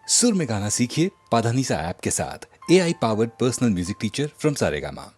सुर में गाना सीखिए पाधानीसा ऐप के साथ। AI powered personal music teacher from Saregama.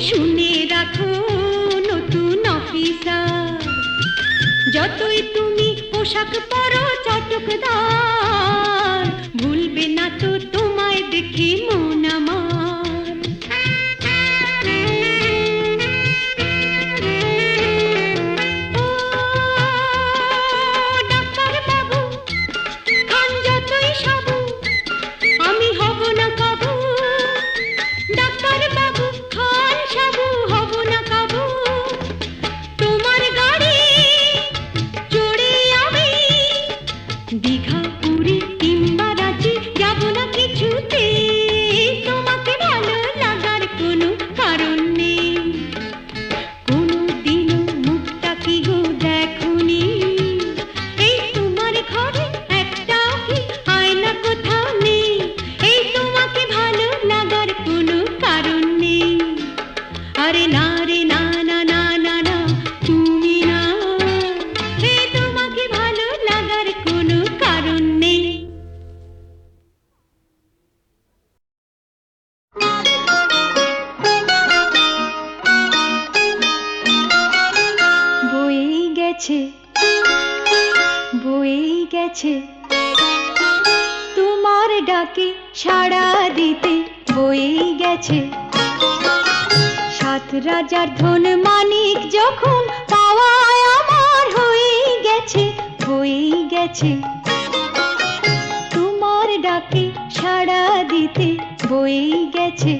শুনে রাখো নতুন অফিসার, যতই তুমি পোশাক পরো চটকদার, ভুলবে না তো তোমায় দেখে মন আমার। ও ডাক্তার বাবু, খান যতই সাবু, আমি হব না কাবু। ডাক্তার বাবু খান সাবু, হব না কাবু। তোমার গাড়ি চড়ে আমি দীঘা পুরী কিংবা রাঁচি যাব না কিছুতে, তোমাকে ভালো লাগার কোনো কারণ নেই। কোনোদিনও মুখটা কি গো দেখোনি, এই তোমার ঘরে একটাও কি আয়না কোথাও নেই, এই তোমাকে ভালো লাগার কোনো কারণ নেই। আরে না রে না না না না না, তুমি না, এই তোমাকে ভালো লাগার কোনো কারণ নেই। বয়েই গেছে বয়েই গেছে তোমার ডাকে সাড়া দিতে, বয়েই গেছে। সাত রাজার ধন মানিক যখন পাওয়ায় আমার হয়েই গেছে, বয়েই গেছে। তোমার ডাকে সাড়া দিতে, বয়েই গেছে।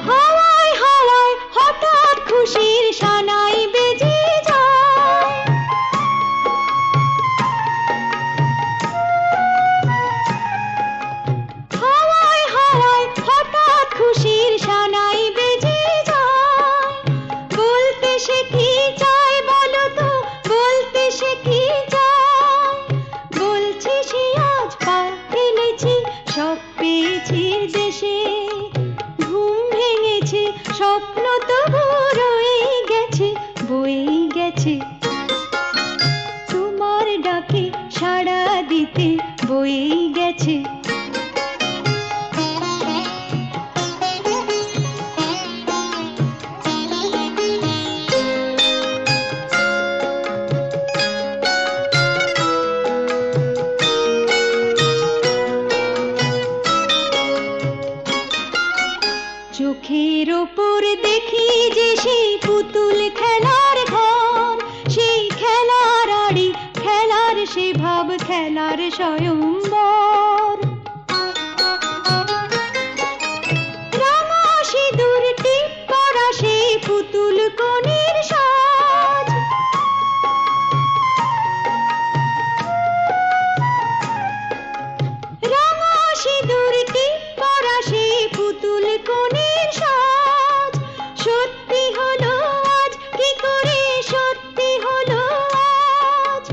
হাওয়ায় হাওয়ায় হঠাৎ খুশির সানাই বেজে যায়, হাওয়ায় হাওয়ায় হঠাৎ খুশির সানাই বেজে যায়। বলতে সে কি চায় বলো তো, বলতে সে কি চায়। বলছে সে আজ পা ফেলেছি সব পেয়েছি দেশে, ঘুম ভেঙেছে স্বপ্ন তবু রয়ে গেছে, বয়েই গেছে। তোমার ডাকে সাড়া দিতে, বয়েই গেছে। চোখের ওপর দেখি যে সেই পুতুল খেলার ঘর, সেই খেলার আড়ি খেলার সে ভাব খেলার স্বয়ম্বর। রাঙা সিঁদুর টিপ করা সেই পুতুল কনের সাজ, রাঙা সিঁদুর টিপ করা সেই পুতুল কনের সাজ। সত্যি হলো আজ কি করে, সত্যি হলো আজ।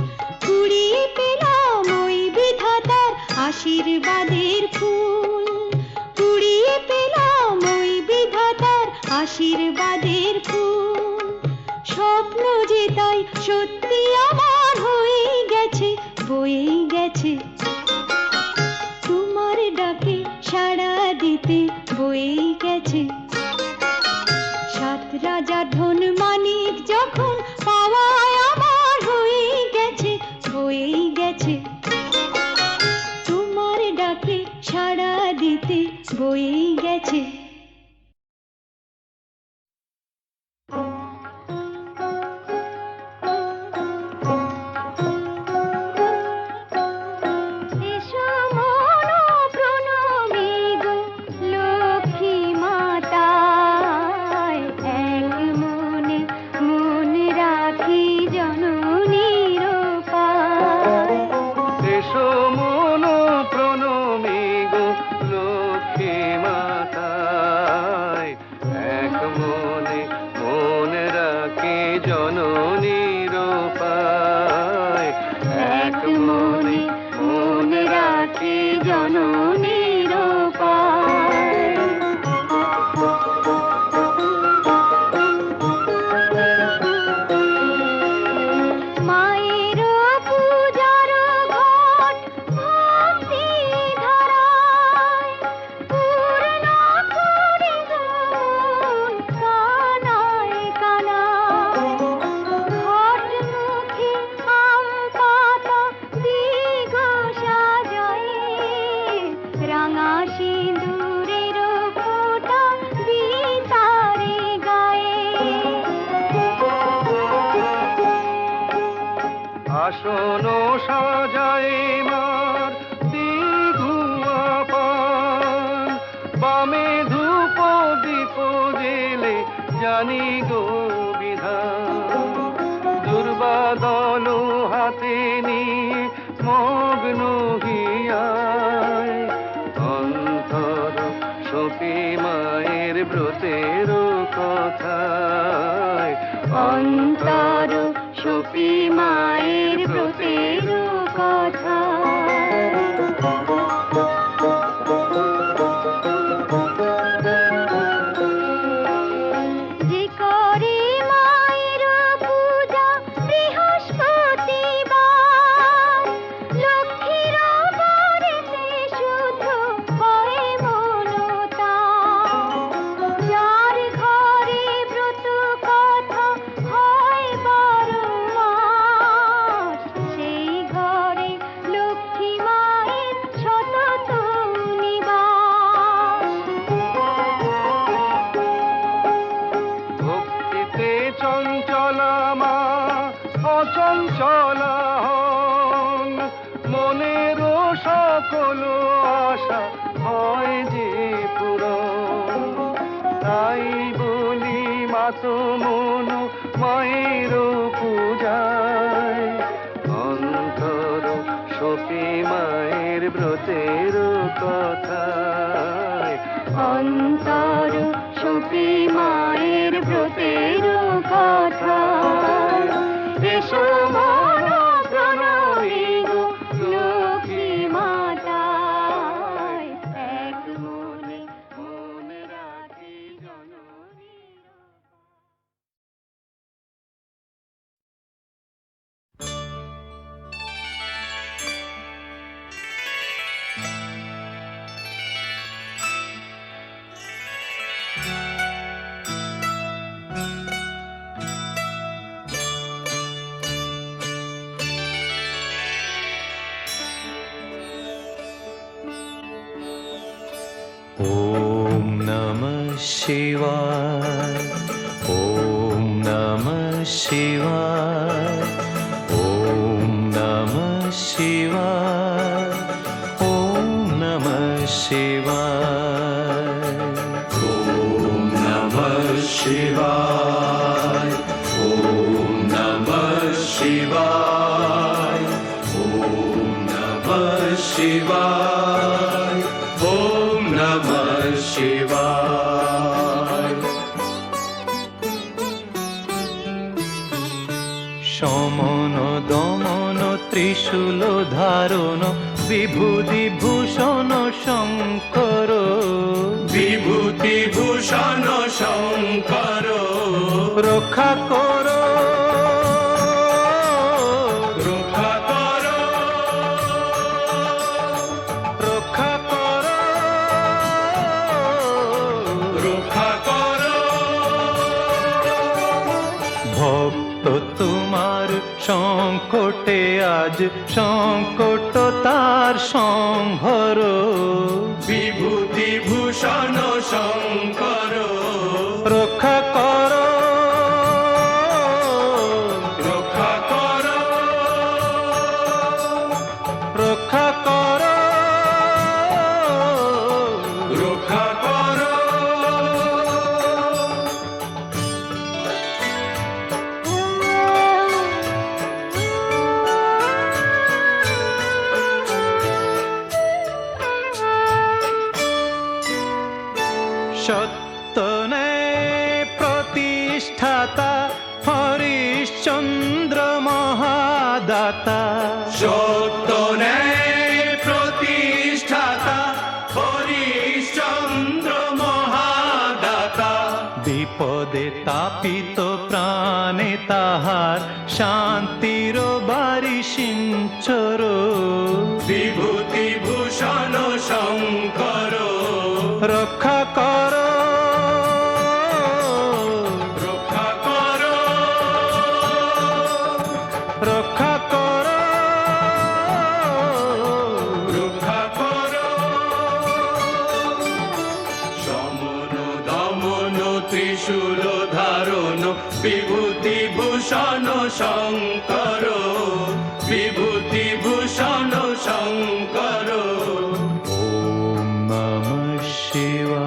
কুড়িয়ে পেলাম ওই বিধাতার আশীর্বাদের ফুল, কুড়িয়ে পেলাম ওই বিধাতার আশীর্বাদের ফুল। স্বপ্ন যে তাই সত্যি আমার হয়ে গেছে, বয়েই গেছে। তোমার ডাকে সাড়া দিতে, বয়েই গেছে। সাত রাজার ধন মানিক যখন পাওয়ায় আমার হয়ে গেছে, বয়েই গেছে। তোমার ডাকে সাড়া দিতে, বয়েই গেছে। এসো মন প্রণমী গো লক্ষ্মী মাতায়, এক মনে মন রাখি জননীর পায়। এসো মন প্রণমী গো লক্ষ্মী মাতায়, এক মনে মন রাখি জননীর পায়, এক মনে মন রাখি জননীর পায়। বামে ধূপ দীপ জেলে জানি গো বিধান, দুর্বাদল হাতে নিয়ে মগ্ন হিয়ায়, অন্তর সপি মায়ের ব্রতের কথায়, অন্তর সপি মায়ের ব্রতের কথা। যে করে মায়ের পূজা বৃহস্পতিবার, লক্ষ্মীর বাড়িতে শুধু হয় মনতা। যার ঘরে ব্রত কথা হয় 12 মাস, সেই ঘরে লক্ষ্মী মায়ের সতত নিবাস। ভক্তিতে চঞ্চলা মা অচঞ্চলা হন, মনের সকল আশা হয় যে পূরণ। তাই বলি মাত মন মায়ের পূজায়, অন্তর সপি মায়ের ব্রতের কথায়, অন্তর সপি মায়ের ব্রতের কথা। এসো মন প্রণামী গো লক্ষ্মী মাতায়, এক মনে মনে রাখি জননী। ॐ नमः शिवाय, ॐ नमः शिवाय, ॐ नमः शिवाय, ॐ नमः शिवाय, ॐ नमः शिवाय, ॐ नमः शिवाय, ॐ नमः शिवाय, ॐ नमः शिवाय। সমন দমন ত্রিশূল ধারণ বিভূতি ভূষণ শঙ্কর, বিভূতি ভূষণ শঙ্কর, রক্ষা করো রক্ষা করো রক্ষা করো রক্ষা করো। ভক্ত তোমার সংকটে আজ সংকট তার সংহর, বিভূতি ভূষণ শঙ্কর, রক্ষা করো রক্ষা করো রক্ষা করো রক্ষা করো। সত্য ন্যায় প্রতিষ্ঠাতা হরিশ্চন্দ্র মহাদাতা, সত্য ন্যায় প্রতিষ্ঠাতা হরিশ্চন্দ্র মহাদাতা, বিপদে তাপিত প্রাণে তাহার শান্তির বাড়ি সিঞ্চর, বিভূতি ভূষণ শঙ্কর, রক্ষা করো রক্ষা করো রক্ষা করো রক্ষা করো। সমন দমন ত্রিশূল ধারণ বিভূতি ভূষণ শঙ্কর, বিভূতি ভূষণ শঙ্কর। ॐ नमः शिवाय।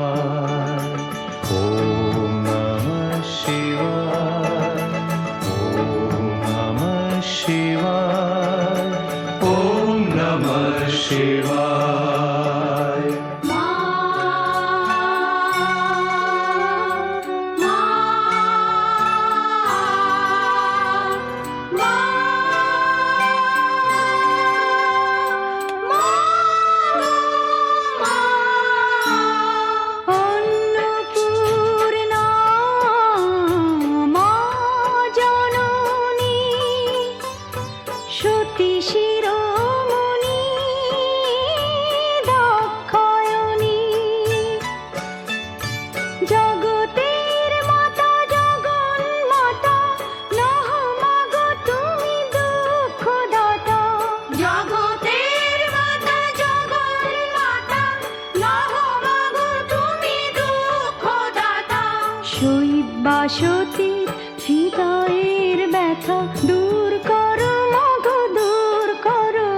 শৈবাসতীর হৃদয়ের ব্যথা দূর করো মাগো দূর করো,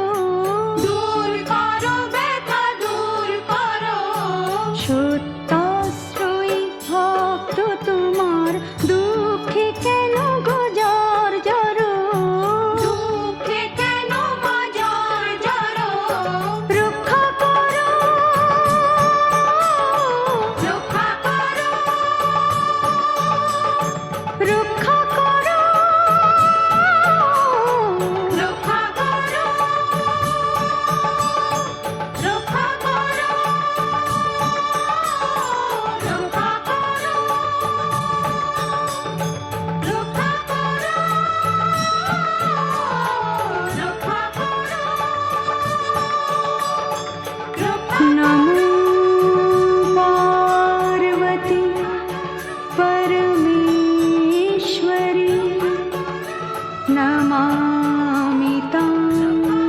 দূর করো ব্যথা দূর করো। সত্যাশ্রয়ী ভক্ত তোমার দুঃখে কেন গো জ্বর জড়ো, দুঃখে কেন গো জ্বর জড়ো। রক্ষা করো, রক্ষা করো, রক্ষা করো, রক্ষা করো, রক্ষা করো, রক্ষা করো, রক্ষা করো, রক্ষা করো। নমো পার্বতী परमेश्वरी नमामि तां नमो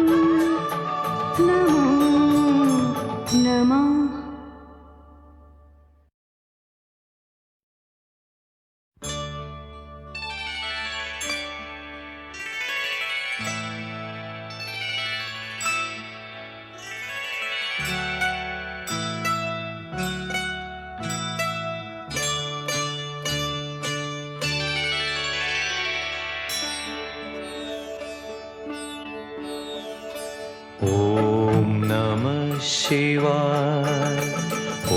नमः। ॐ नमः शिवाय, ॐ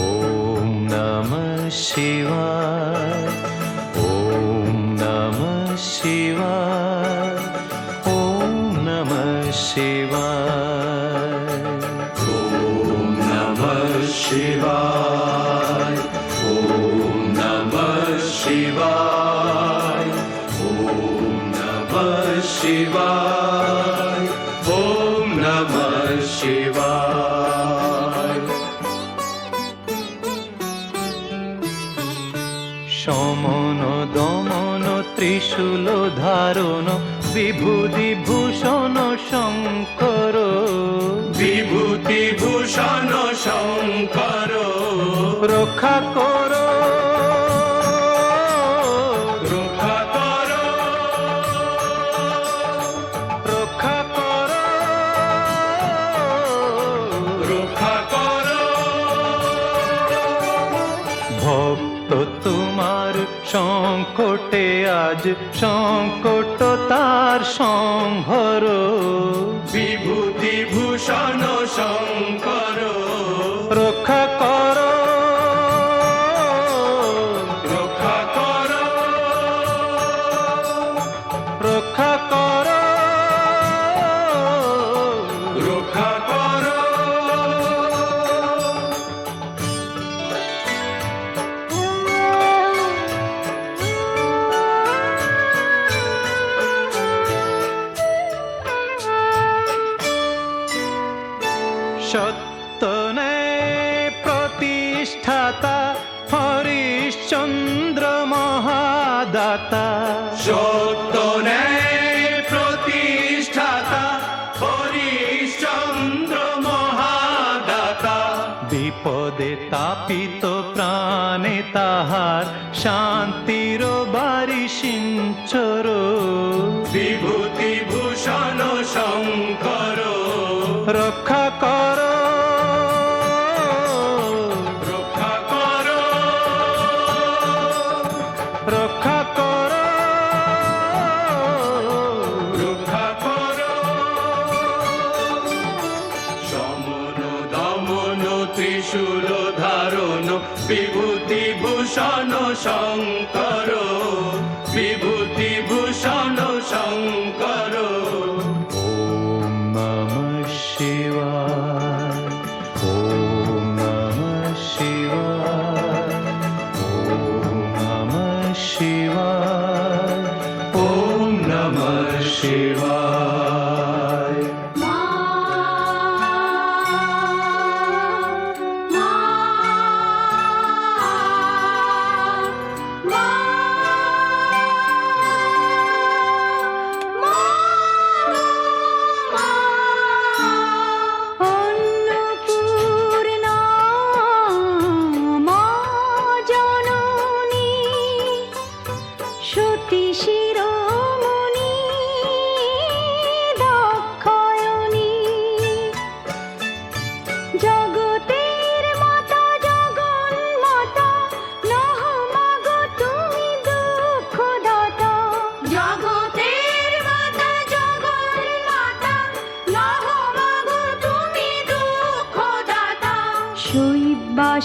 नमः शिवाय, ॐ नमः शिवाय, ॐ नमः शिवाय, ॐ नमः शिवाय, ॐ नमः शिवाय, ॐ नमः शिवाय, ॐ नमः शिवाय। সমন দমন ত্রিশূল ধারণ বিভূতি ভূষণ শঙ্কর, বিভূতি ভূষণ শঙ্কর, রক্ষা করো, রক্ষা করো, রক্ষা করো, রক্ষা করো। ভক্ত তোমার সংকটে আজ সংকট তার সংহর, বিভূতি ভূষণ শঙ্কর, রক্ষা করো, রক্ষা করো, রক্ষা করো, রক্ষা করো। সত্য ন্যায় প্রতিষ্ঠাতা হরিশ্চন্দ্র মহাদাতা, সত্য ন্যায় প্রতিষ্ঠাতা হরিশ্চন্দ্র মহাদাতা, বিপদে তাপিত প্রাণে তাহার শান্তির বারি সিঞ্চর, বিভূতি ভূষণ শঙ্কর, রক্ষা করো, রক্ষা করো, রক্ষা করো, রক্ষা করো। সমন দমন ত্রিশূল ধারণ বিভূতি ভূষণ শঙ্কর, বিভূতি ভূষণ শঙ্কর। ॐ नमः शिवाय, ॐ नमः शिवाय, ॐ नमः शिवाय, ॐ नमः शिवाय। मा मा मा मा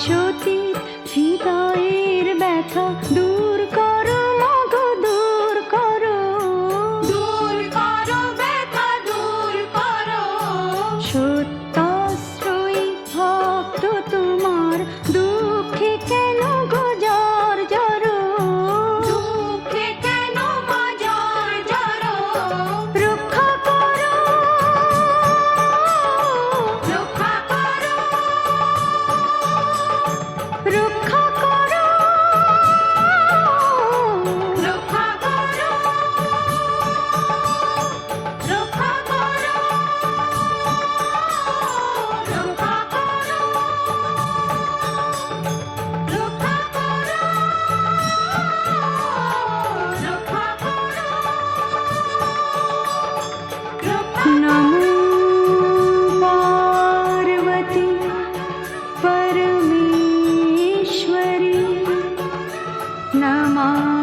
সতীর হৃদয়ের ব্যথা দূর করো মাগো দূর করো, দূর করো ব্যথা দূর করো। সত্যাশ্রয়ী ভক্ত তোমার দুঃখে কেন গজর জড়ো, দুঃখে কেন গজর জড়ো। রক্ষা করো, রক্ষা করো, রক্ষা করো, রক্ষা করো, রক্ষা করো, রক্ষা করো, রক্ষা করো, রক্ষা করো। নমো পার্বতী পরমেশ্বরী নমঃ